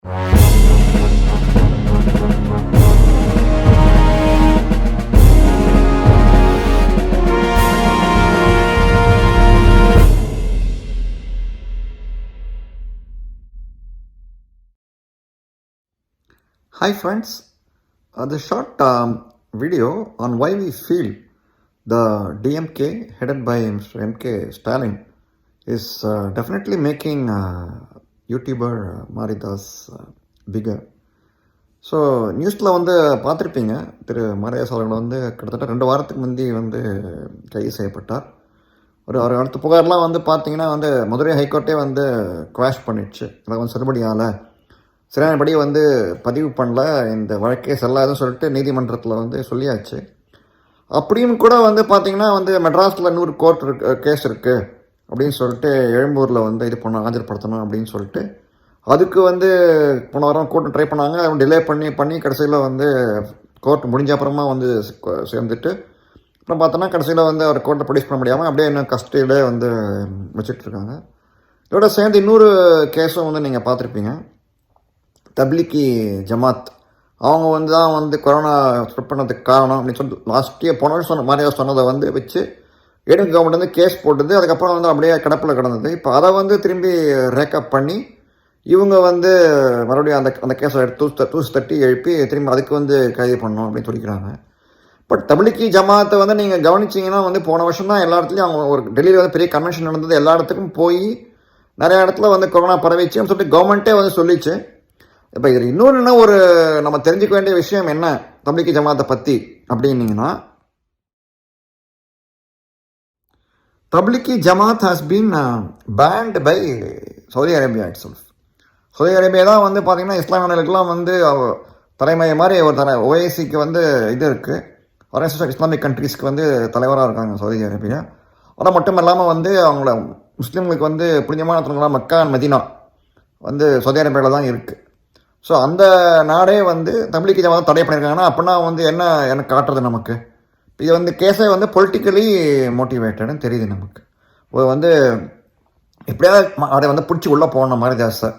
Hi friends, the short video on why we feel the DMK headed by Mr. MK Stalin is definitely making YouTuber Maridas bigger. So நியூஸில் வந்து பார்த்துருப்பீங்க, திரு மாரிதாஸ் அவர்கள் வந்து கிட்டத்தட்ட 2 வாரத்துக்கு முந்தி வந்து கைது செய்யப்பட்டார். ஒரு அடுத்த புகார்லாம் வந்து பார்த்தீங்கன்னா வந்து மதுரை ஹைகோர்ட்டே வந்து குவாஷ் பண்ணிடுச்சு. அதை வந்து செல்லுபடியால் சரியானபடி வந்து பதிவு பண்ணல, இந்த வழக்கே செல்லாதுன்னு சொல்லிட்டு நீதிமன்றத்தில் வந்து சொல்லியாச்சு. அப்படியும் கூட வந்து பார்த்திங்கன்னா வந்து மெட்ராஸில் 100 கோர்ட் கேஸ் இருக்குது அப்படின்னு சொல்லிட்டு எழும்பூரில் வந்து இது ஆஜர்படுத்தணும் அப்படின்னு சொல்லிட்டு அதுக்கு வந்து போன வாரம் கோர்ட்டு ட்ரை பண்ணாங்க. டிலே பண்ணி கடைசியில் வந்து கோர்ட் முடிஞ்ச அப்புறமா வந்து சேர்ந்துட்டு அப்புறம் பார்த்தோன்னா கடைசியில் வந்து அவர் கோர்ட்டை ப்ரொடியூஸ் பண்ண முடியாமல் அப்படியே இன்னும் கஸ்டடியிலே வந்து வச்சிட்ருக்காங்க. இதோட சேர்ந்து இன்னொரு கேஸும் வந்து நீங்கள் பார்த்துருப்பீங்க. தப்லீகி ஜமாத் அவங்க வந்து தான் வந்து கொரோனா ஸ்ப்ரெட் பண்ணதுக்கு காரணம் அப்படின்னு சொல்லிட்டு லாஸ்ட் இயர் போன வருஷம் மாதிரியாக சொன்னதை வந்து வச்சு ஏடிஎம் கவர்மெண்ட் வந்து கேஸ் போட்டது. அதுக்கப்புறம் வந்து அப்படியே கிடப்பில் கிடந்தது. இப்போ அதை வந்து திரும்பி ரேக்கப் பண்ணி இவங்க வந்து மறுபடியும் அந்த கேஸை தூசு தட்டி எழுப்பி திரும்பி அதுக்கு வந்து கைது பண்ணணும் அப்படின்னு சொல்லிக்கிறாங்க. பட் தப்லீகி ஜமாத்தை வந்து நீங்கள் கவனிச்சிங்கன்னா வந்து போன வருஷம் தான் எல்லா இடத்துலையும் அவங்க ஒரு டெல்லியில் வந்து பெரிய கன்வென்ஷன் நடந்தது. எல்லா இடத்துக்கும் போய் நிறையா இடத்துல வந்து கொரோனா பரவிச்சுன்னு சொல்லிட்டு கவர்மெண்ட்டே வந்து சொல்லிச்சு. இப்போ இதில் இன்னொன்று ஒரு நம்ம தெரிஞ்சுக்க வேண்டிய விஷயம் என்ன தப்லீகி ஜமாத்தை பற்றி அப்படின்னீங்கன்னா, Tablighi Jamaat has been banned by Saudi Arabia itself. Saudi Arabia தான் வந்து பார்த்திங்கன்னா இஸ்லாமியர்களுக்கெல்லாம் வந்து தலைமை மாதிரி ஒரு ஓஐசிக்கு வந்து இது இருக்குது, ஆர்கனைசேஷன் ஆஃப் இஸ்லாமிக் கண்ட்ரீஸ்க்கு வந்து தலைவராக இருக்காங்க சவுதி அரேபியா. அது மட்டும் இல்லாமல் வந்து அவங்கள முஸ்லீம்களுக்கு வந்து புனிதமான தலங்களாக மக்கா மதீனா வந்து சவுதி அரேபியாவில் தான் இருக்குது. ஸோ அந்த நாடே வந்து தப்லீகி ஜமாத் தடை பண்ணியிருக்காங்கன்னா அப்படின்னா வந்து என்ன காட்டுறது நமக்கு? இது வந்து கேஸே வந்து பொலிட்டிக்கலி மோட்டிவேட்டட்னு தெரியுது நமக்கு. வந்து எப்படியாவது அதை வந்து பிடிச்சி உள்ளே போகணும், மாரிதாஸை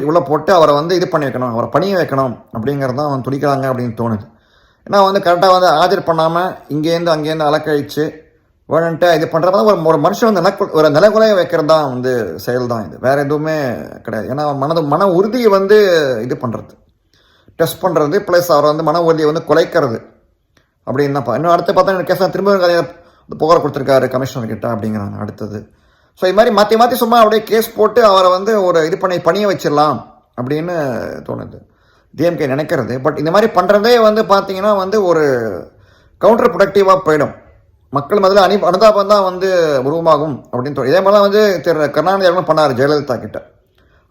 உள்ளே போட்டு அவரை வந்து இது பண்ணி வைக்கணும், அவரை பணிய வைக்கணும் அப்படிங்கிறது தான் வந்து துடிக்கிறாங்க அப்படின்னு தோணுது. ஏன்னா வந்து கரெக்டாக வந்து ஆஜர் பண்ணாமல் இங்கேருந்து அங்கேருந்து அலக்கழிச்சு வேணுன்ட்டு இது பண்ணுறப்ப ஒரு மனுஷன் வந்து ஒரு நிலக்குலைய வைக்கிறது தான் வந்து செயல் தான் இது, வேறு எதுவுமே கிடையாது. ஏன்னா மன உறுதியை வந்து இது பண்ணுறது, டெஸ்ட் பண்ணுறது, ப்ளஸ் அவரை வந்து மன உறுதியை வந்து குலைக்கிறது அப்படின்னு தான். இன்னும் அடுத்து பார்த்தா எனக்கு கேஸ் திரும்ப புகார் கொடுத்துருக்காரு கமிஷனர்கிட்ட அப்படிங்கிறாங்க அடுத்தது. ஸோ இது மாதிரி மாற்றி சும்மா அப்படியே கேஸ் போட்டு அவரை வந்து ஒரு இது பணிய வச்சிடலாம் அப்படின்னு தோணுது டிஎம்கே நினைக்கிறது. பட் இந்த மாதிரி பண்ணுறதே வந்து பார்த்தீங்கன்னா வந்து ஒரு கவுண்டர் ப்ரொடக்டிவாக போயிடும். மக்கள் முதல்ல அனுதாபம் தான் வந்து உருவமாகும் அப்படின்னு தோணும். இதே மாதிரி தான் வந்து திரு கருணாநிதி அவர்களும் பண்ணார் ஜெயலலிதா கிட்ட.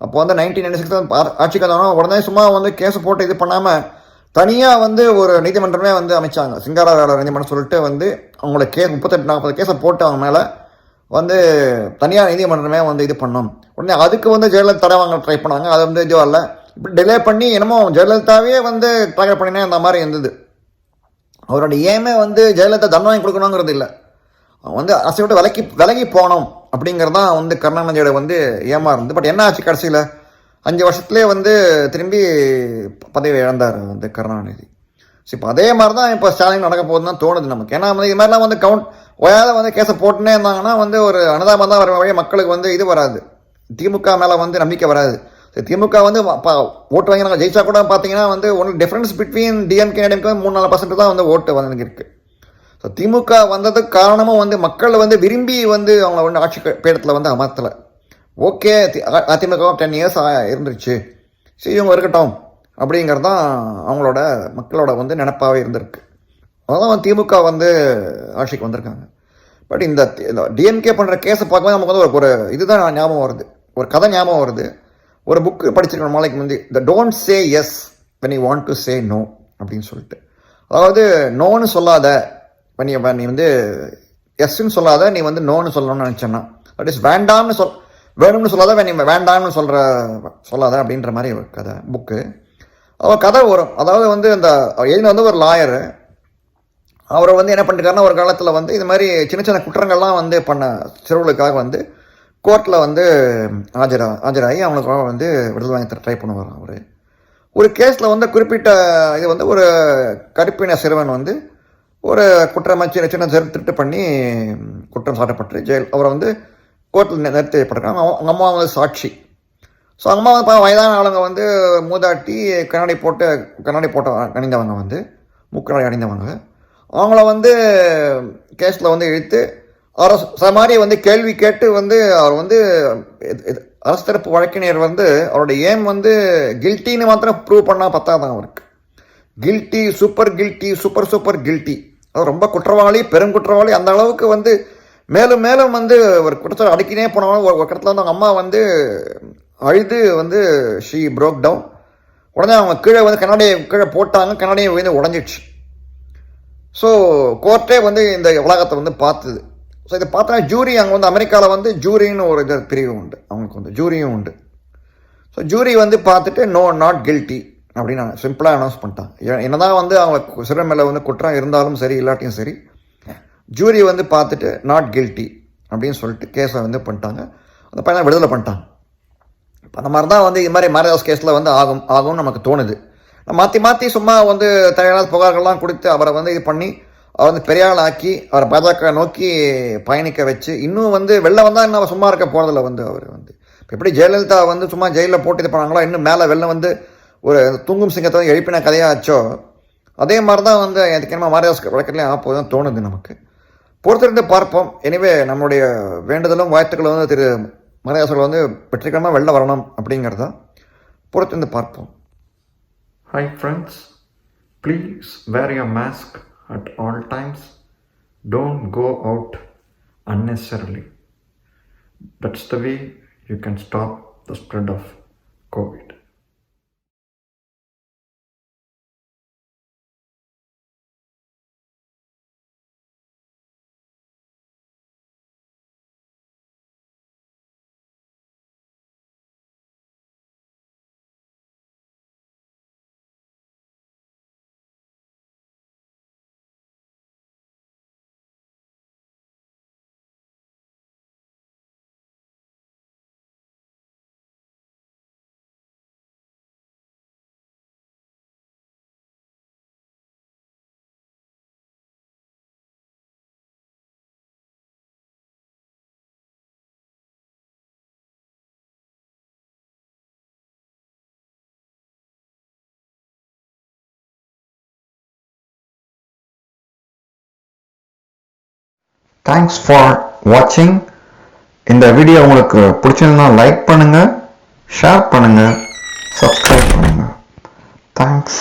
அப்போ வந்து 1996 ஆட்சிக்கு வந்தோம், உடனே சும்மா வந்து கேஸை போட்டு இது பண்ணாமல் தனியாக வந்து ஒரு நீதிமன்றமே வந்து அமைச்சாங்க, சிங்காரவேலர் நீதிமன்றம் சொல்லிட்டு வந்து அவங்களோட கேஸ் 38-40 கேஸை போட்டு அவங்க மேலே வந்து தனியார் நீதிமன்றமே வந்து இது பண்ணோம். உடனே அதுக்கு வந்து ஜெயலலிதா தடை வாங்க ட்ரை பண்ணாங்க. அது வந்து இதுவும் இல்லை, இப்படி டிலே பண்ணி என்னமோ ஜெயலலிதாவே வந்து டார்கெட் பண்ணினே அந்த மாதிரி இருந்தது. அவரோட ஏமே வந்து ஜெயலலிதா தண்டனை வாங்கி கொடுக்கணுங்கிறது இல்லை, அவன் வந்து அரசை விட்டு விலகி போனோம் அப்படிங்கிறது தான் வந்து கருணாநிதியோட வந்து ஏமா இருந்தது. பட் என்ன ஆச்சு, கடைசியில் 5 வருஷத்துலேயே வந்து திரும்பி பதவி இழந்தார் வந்து கருணாநிதி. ஸோ இப்போ அதே மாதிரி தான் இப்போ ஸ்டாலின் நடக்க போகுதுன்னு தான் தோணுது நமக்கு. ஏன்னா வந்து இது மாதிரிலாம் வந்து ஓயாத வந்து கேஸை போட்டுனே இருந்தாங்கன்னா வந்து ஒரு அனுதாபம் தான் வர வழியே மக்களுக்கு வந்து இது வராது, திமுக மேலே வந்து நம்பிக்கை வராது. திமுக வந்து ஓட்டு வாங்கி நாங்கள் ஜெயிச்சா கூட பார்த்தீங்கன்னா வந்து ஒன்று டிஃப்ரென்ஸ் பிட்வீன் டிஎம்கே டிஎம்கே 3-4% தான் வந்து ஓட்டு வந்து இருக்குது. ஸோ திமுக வந்ததுக்கு காரணமும் வந்து மக்கள் வந்து விரும்பி வந்து அவங்கள வந்து ஆட்சி பீடத்தில் வந்து அமர்த்தலை. ஓகே, அதிமுக 10 இயர்ஸ் இருந்துருச்சு, சரி இவங்க இருக்கட்டும் அப்படிங்கிறது தான் அவங்களோட மக்களோட வந்து நினப்பாகவே இருந்திருக்கு. அதான் திமுக வந்து ஆட்சிக்கு வந்திருக்காங்க. பட் இந்த டிஎம்கே பண்ணுற கேஸை பார்க்கும்போது நமக்கு வந்து ஒரு இதுதான் ஞாபகம் வருது, ஒரு கதை ஞாபகம் வருது. ஒரு புக்கு படிச்சிருக்கணும் நாளைக்கு முந்தி, the don't say yes when you want to say no அப்படின்னு சொல்லிட்டு. அதாவது நோன்னு சொல்லாத, நீ வந்து எஸ்ன்னு சொல்லாத, நீ வந்து நோன்னு சொல்லணும்னு நினச்சேன்னா, தட் இஸ் வேண்டாம்னு வேணும்னு சொல்லாத, நீ வேண்டாம்னு சொல்லாத அப்படின்ற மாதிரி ஒரு கதை புக்கு. அவர் கதை வரும். அதாவது வந்து அந்த எழுதி வந்து ஒரு லாயரு, அவரை வந்து என்ன பண்ணிருக்காருன்னா ஒரு காலத்தில் வந்து இது மாதிரி சின்ன சின்ன குற்றங்கள்லாம் வந்து பண்ண சிறுவர்களுக்காக வந்து கோர்ட்டில் வந்து ஆஜராகி அவங்களுக்காக வந்து விடுதலை வாங்கி ட்ரை பண்ணுவார் அவர். ஒரு கேஸில் வந்து குறிப்பிட்ட இது வந்து ஒரு கருப்பின சிறுவன் வந்து ஒரு குற்றமாச்சு சின்ன திருட்டு பண்ணி குற்றம் சாட்டப்பட்டு அவரை வந்து கோர்ட்டில் நிறுத்தி வைப்பட்டிருக்காங்க. அவங்க அம்மா வந்து சாட்சி. ஸோ அம்மா வந்து வயதான ஆளுங்க வந்து மூதாட்டி கண்ணாடி போட்டு அணிந்தவங்க வந்து முக்கண்ணாடி அணிந்தவங்க. அவங்கள வந்து கேஸில் வந்து இழுத்து அரசு மாதிரி வந்து கேள்வி கேட்டு வந்து அவர் வந்து அரசு தரப்பு வழக்கினர் வந்து அவருடைய ஏம் வந்து கில்ட்டின்னு மாத்திரம் ப்ரூவ் பண்ணால் பத்தாதான் அவருக்கு. கில்ட்டி, சூப்பர் கில்ட்டி, அது ரொம்ப குற்றவாளி, பெருங்குற்றவாளி, அந்த அளவுக்கு வந்து மேலும் மேலும் வந்து ஒரு குற்றத்தை அடிக்கினே போனாலும் ஒரு இடத்துல வந்து அவங்க அம்மா வந்து அழுது வந்து ஷீ ப்ரோக் டவுன். உடனே அவங்க கீழே வந்து கண்ணாடியை போட்டாங்க, கண்ணாடியை வந்து உடஞ்சிடுச்சு. ஸோ கோர்ட்டே வந்து இந்த உலகத்தை வந்து பார்த்துது. ஸோ இதை பார்த்தா ஜூரி அங்கே வந்து அமெரிக்காவில் வந்து ஜூரின்னு ஒரு இது பிரிவு உண்டு, அவங்களுக்கு வந்து ஜூரியும் உண்டு. ஸோ ஜூரி வந்து பார்த்துட்டு நாட் கில்ட்டி அப்படின்னு சிம்பிளாக அனௌன்ஸ் பண்ணிட்டாங்க. என்னதான் வந்து அவங்க சிறுவன் மேலே வந்து குற்றம் இருந்தாலும் சரி இல்லாட்டியும் சரி, ஜூரி வந்து பார்த்துட்டு நாட் கில்ட்டி அப்படின்னு சொல்லிட்டு கேஸை வந்து பண்ணிட்டாங்க. அந்த பையனை விடுதலை பண்ணிட்டாங்க. இப்போ அந்த மாதிரி தான் வந்து இது மாதிரி மாரிதாஸ் கேஸில் வந்து ஆகும்னு நமக்கு தோணுது. மாற்றி சும்மா வந்து தேவையான புகார்கள்லாம் கொடுத்து அவரை வந்து இது பண்ணி அவர் வந்து பெரிய ஆள் ஆக்கி அவரை பாஜக நோக்கி பயணிக்க வச்சு இன்னும் வந்து வெளில வந்தால் இன்னும் சும்மா இருக்க போகிறதில்ல. வந்து அவர் வந்து இப்போ எப்படி ஜெயலலிதா வந்து சும்மா ஜெயிலில் போட்டு இது பண்ணாங்களோ, இன்னும் மேலே வெளில வந்து ஒரு தூங்கும் சிங்கத்தை வந்து எழுப்பின கதையாச்சோ, அதே மாதிரி தான் வந்து எனக்கு என்ன மாரிதாஸ் வழக்கிலையும் ஆப்போதான் தோணுது. நமக்கு பொறுத்திருந்து பார்ப்போம். எனிவே நம்மளுடைய வேண்டுதலும் வாழ்த்துக்களும் வந்து திரு மாரிதாஸ் வந்து வெற்றிகரமாக வெளில வரணும் அப்படிங்கிறத பொறுத்திருந்து பார்ப்போம். Hi friends, please wear your mask at all times. Don't go out unnecessarily. That's the way you can stop the spread of COVID. Thanks for வாட்சிங். இந்த வீடியோ உங்களுக்கு பிடிச்சிருந்தா லைக் பண்ணுங்கள், ஷேர் பண்ணுங்கள், சப்ஸ்கிரைப் பண்ணுங்கள். தேங்க்ஸ்.